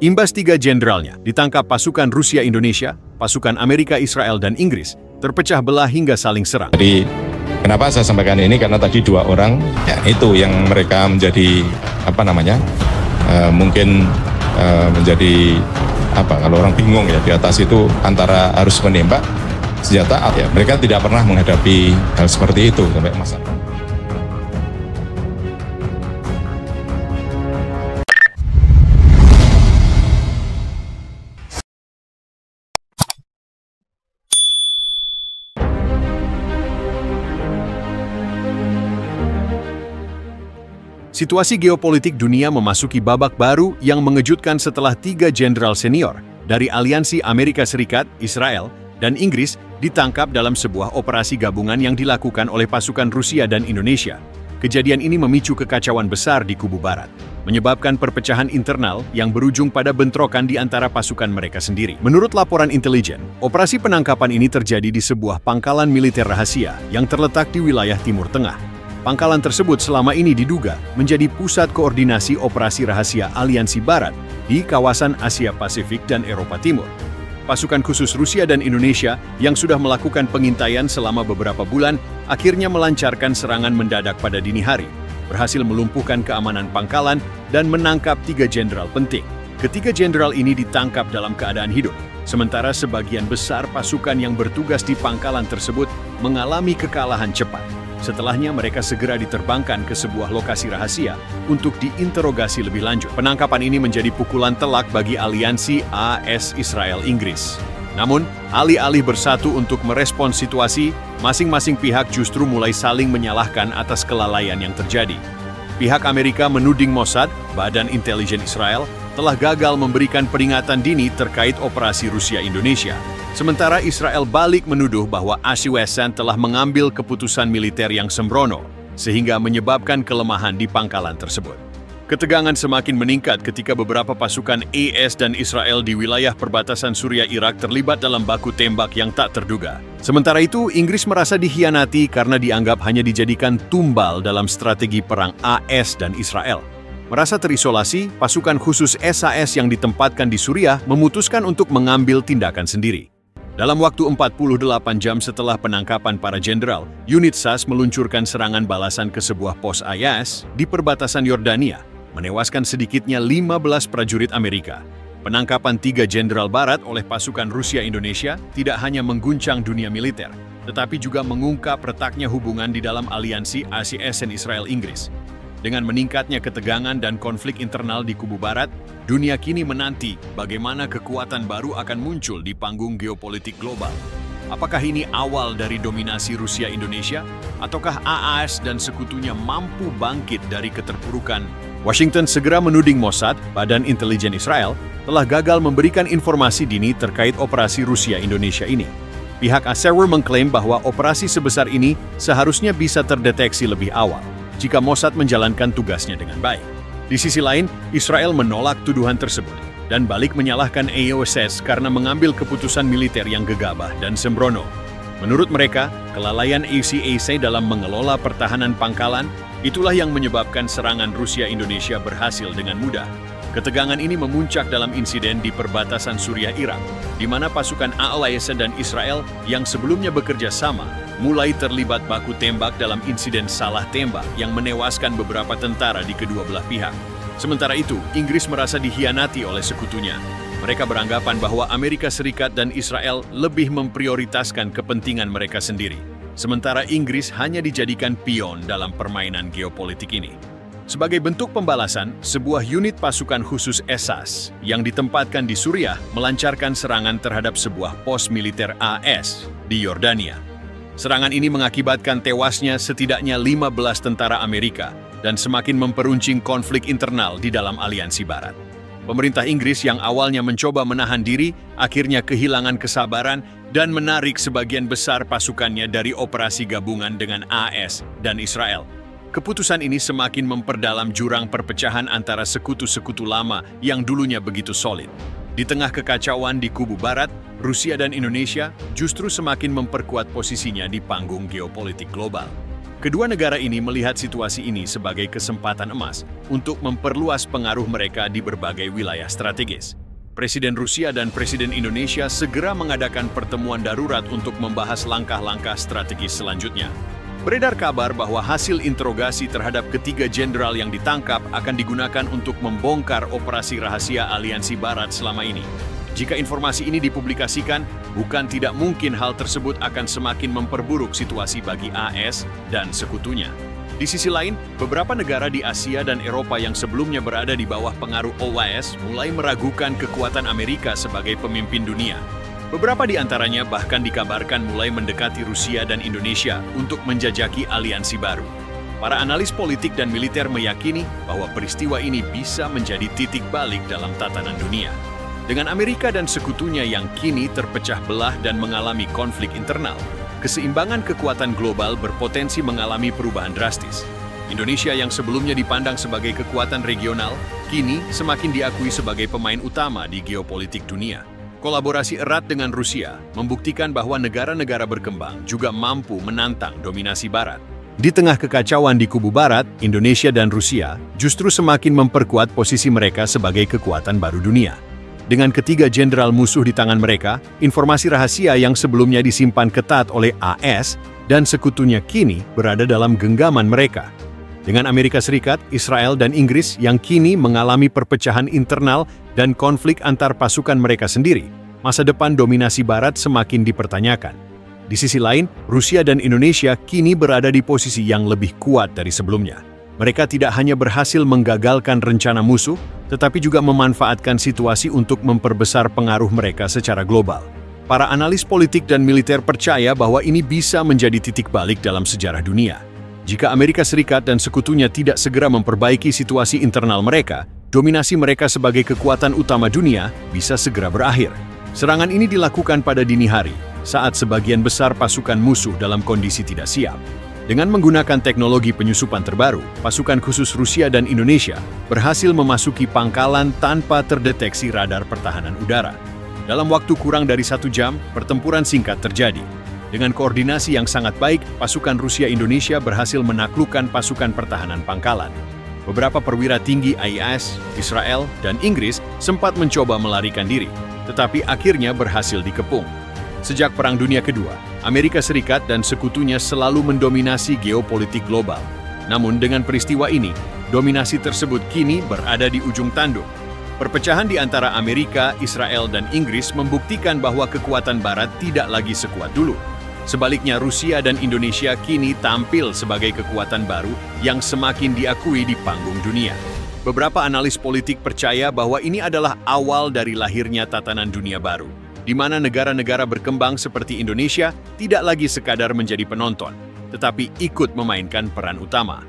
Imbas 3 jenderalnya ditangkap pasukan Rusia Indonesia, pasukan Amerika Israel dan Inggris terpecah belah hingga saling serang. Jadi kenapa saya sampaikan ini, karena tadi 2 orang ya, itu yang mereka menjadi mungkin menjadi kalau orang bingung ya di atas itu antara harus menembak senjata ya, mereka tidak pernah menghadapi hal seperti itu sampai masa. Situasi geopolitik dunia memasuki babak baru yang mengejutkan setelah 3 jenderal senior dari aliansi Amerika Serikat, Israel, dan Inggris ditangkap dalam sebuah operasi gabungan yang dilakukan oleh pasukan Rusia dan Indonesia. Kejadian ini memicu kekacauan besar di kubu barat, menyebabkan perpecahan internal yang berujung pada bentrokan di antara pasukan mereka sendiri. Menurut laporan intelijen, operasi penangkapan ini terjadi di sebuah pangkalan militer rahasia yang terletak di wilayah Timur Tengah. Pangkalan tersebut selama ini diduga menjadi pusat koordinasi operasi rahasia aliansi barat di kawasan Asia Pasifik dan Eropa Timur. Pasukan khusus Rusia dan Indonesia yang sudah melakukan pengintaian selama beberapa bulan akhirnya melancarkan serangan mendadak pada dini hari, berhasil melumpuhkan keamanan pangkalan dan menangkap 3 jenderal penting. Ketiga jenderal ini ditangkap dalam keadaan hidup, sementara sebagian besar pasukan yang bertugas di pangkalan tersebut mengalami kekalahan cepat. Setelahnya mereka segera diterbangkan ke sebuah lokasi rahasia untuk diinterogasi lebih lanjut. Penangkapan ini menjadi pukulan telak bagi aliansi AS Israel-Inggris. Namun, alih-alih bersatu untuk merespons situasi, masing-masing pihak justru mulai saling menyalahkan atas kelalaian yang terjadi. Pihak Amerika menuding Mossad, Badan Intelijen Israel, telah gagal memberikan peringatan dini terkait operasi Rusia Indonesia. Sementara Israel balik menuduh bahwa Asywesan telah mengambil keputusan militer yang sembrono, sehingga menyebabkan kelemahan di pangkalan tersebut. Ketegangan semakin meningkat ketika beberapa pasukan AS dan Israel di wilayah perbatasan Suriah-Irak terlibat dalam baku tembak yang tak terduga. Sementara itu, Inggris merasa dikhianati karena dianggap hanya dijadikan tumbal dalam strategi perang AS dan Israel. Merasa terisolasi, pasukan khusus SAS yang ditempatkan di Suriah memutuskan untuk mengambil tindakan sendiri. Dalam waktu 48 jam setelah penangkapan para jenderal, unit SAS meluncurkan serangan balasan ke sebuah pos IS di perbatasan Yordania, menewaskan sedikitnya 15 prajurit Amerika. Penangkapan 3 jenderal barat oleh pasukan Rusia Indonesia tidak hanya mengguncang dunia militer, tetapi juga mengungkap retaknya hubungan di dalam aliansi ASN Israel-Inggris. Dengan meningkatnya ketegangan dan konflik internal di kubu barat, dunia kini menanti bagaimana kekuatan baru akan muncul di panggung geopolitik global. Apakah ini awal dari dominasi Rusia Indonesia? Ataukah AS dan sekutunya mampu bangkit dari keterpurukan? Washington segera menuding Mossad, Badan Intelijen Israel, telah gagal memberikan informasi dini terkait operasi Rusia Indonesia ini. Pihak Asewer mengklaim bahwa operasi sebesar ini seharusnya bisa terdeteksi lebih awal jika Mossad menjalankan tugasnya dengan baik. Di sisi lain, Israel menolak tuduhan tersebut dan balik menyalahkan AOSS karena mengambil keputusan militer yang gegabah dan sembrono. Menurut mereka, kelalaian ACAC dalam mengelola pertahanan pangkalan itulah yang menyebabkan serangan Rusia Indonesia berhasil dengan mudah. Ketegangan ini memuncak dalam insiden di perbatasan Suriah-Irak, di mana pasukan AOSS dan Israel yang sebelumnya bekerja sama mulai terlibat baku tembak dalam insiden salah tembak yang menewaskan beberapa tentara di kedua belah pihak. Sementara itu, Inggris merasa dikhianati oleh sekutunya. Mereka beranggapan bahwa Amerika Serikat dan Israel lebih memprioritaskan kepentingan mereka sendiri, sementara Inggris hanya dijadikan pion dalam permainan geopolitik ini. Sebagai bentuk pembalasan, sebuah unit pasukan khusus SAS yang ditempatkan di Suriah melancarkan serangan terhadap sebuah pos militer AS di Yordania. Serangan ini mengakibatkan tewasnya setidaknya 15 tentara Amerika dan semakin memperuncing konflik internal di dalam aliansi barat. Pemerintah Inggris yang awalnya mencoba menahan diri, akhirnya kehilangan kesabaran dan menarik sebagian besar pasukannya dari operasi gabungan dengan AS dan Israel. Keputusan ini semakin memperdalam jurang perpecahan antara sekutu-sekutu lama yang dulunya begitu solid. Di tengah kekacauan di kubu barat, Rusia dan Indonesia justru semakin memperkuat posisinya di panggung geopolitik global. Kedua negara ini melihat situasi ini sebagai kesempatan emas untuk memperluas pengaruh mereka di berbagai wilayah strategis. Presiden Rusia dan Presiden Indonesia segera mengadakan pertemuan darurat untuk membahas langkah-langkah strategis selanjutnya. Beredar kabar bahwa hasil interogasi terhadap ketiga jenderal yang ditangkap akan digunakan untuk membongkar operasi rahasia Aliansi Barat selama ini. Jika informasi ini dipublikasikan, bukan tidak mungkin hal tersebut akan semakin memperburuk situasi bagi AS dan sekutunya. Di sisi lain, beberapa negara di Asia dan Eropa yang sebelumnya berada di bawah pengaruh OAS mulai meragukan kekuatan Amerika sebagai pemimpin dunia. Beberapa di antaranya bahkan dikabarkan mulai mendekati Rusia dan Indonesia untuk menjajaki aliansi baru. Para analis politik dan militer meyakini bahwa peristiwa ini bisa menjadi titik balik dalam tatanan dunia. Dengan Amerika dan sekutunya yang kini terpecah belah dan mengalami konflik internal, keseimbangan kekuatan global berpotensi mengalami perubahan drastis. Indonesia yang sebelumnya dipandang sebagai kekuatan regional, kini semakin diakui sebagai pemain utama di geopolitik dunia. Kolaborasi erat dengan Rusia membuktikan bahwa negara-negara berkembang juga mampu menantang dominasi Barat. Di tengah kekacauan di kubu Barat, Indonesia dan Rusia justru semakin memperkuat posisi mereka sebagai kekuatan baru dunia. Dengan ketiga jenderal musuh di tangan mereka, informasi rahasia yang sebelumnya disimpan ketat oleh AS dan sekutunya kini berada dalam genggaman mereka. Dengan Amerika Serikat, Israel, dan Inggris yang kini mengalami perpecahan internal dan konflik antar pasukan mereka sendiri, masa depan dominasi Barat semakin dipertanyakan. Di sisi lain, Rusia dan Indonesia kini berada di posisi yang lebih kuat dari sebelumnya. Mereka tidak hanya berhasil menggagalkan rencana musuh, tetapi juga memanfaatkan situasi untuk memperbesar pengaruh mereka secara global. Para analis politik dan militer percaya bahwa ini bisa menjadi titik balik dalam sejarah dunia. Jika Amerika Serikat dan sekutunya tidak segera memperbaiki situasi internal mereka, dominasi mereka sebagai kekuatan utama dunia bisa segera berakhir. Serangan ini dilakukan pada dini hari, saat sebagian besar pasukan musuh dalam kondisi tidak siap. Dengan menggunakan teknologi penyusupan terbaru, pasukan khusus Rusia dan Indonesia berhasil memasuki pangkalan tanpa terdeteksi radar pertahanan udara. Dalam waktu kurang dari 1 jam, pertempuran singkat terjadi. Dengan koordinasi yang sangat baik, pasukan Rusia Indonesia berhasil menaklukkan pasukan pertahanan pangkalan. Beberapa perwira tinggi IAS, Israel, dan Inggris sempat mencoba melarikan diri, tetapi akhirnya berhasil dikepung. Sejak Perang Dunia Kedua, Amerika Serikat dan sekutunya selalu mendominasi geopolitik global. Namun dengan peristiwa ini, dominasi tersebut kini berada di ujung tanduk. Perpecahan di antara Amerika, Israel, dan Inggris membuktikan bahwa kekuatan Barat tidak lagi sekuat dulu. Sebaliknya, Rusia dan Indonesia kini tampil sebagai kekuatan baru yang semakin diakui di panggung dunia. Beberapa analis politik percaya bahwa ini adalah awal dari lahirnya tatanan dunia baru, di mana negara-negara berkembang seperti Indonesia tidak lagi sekadar menjadi penonton, tetapi ikut memainkan peran utama.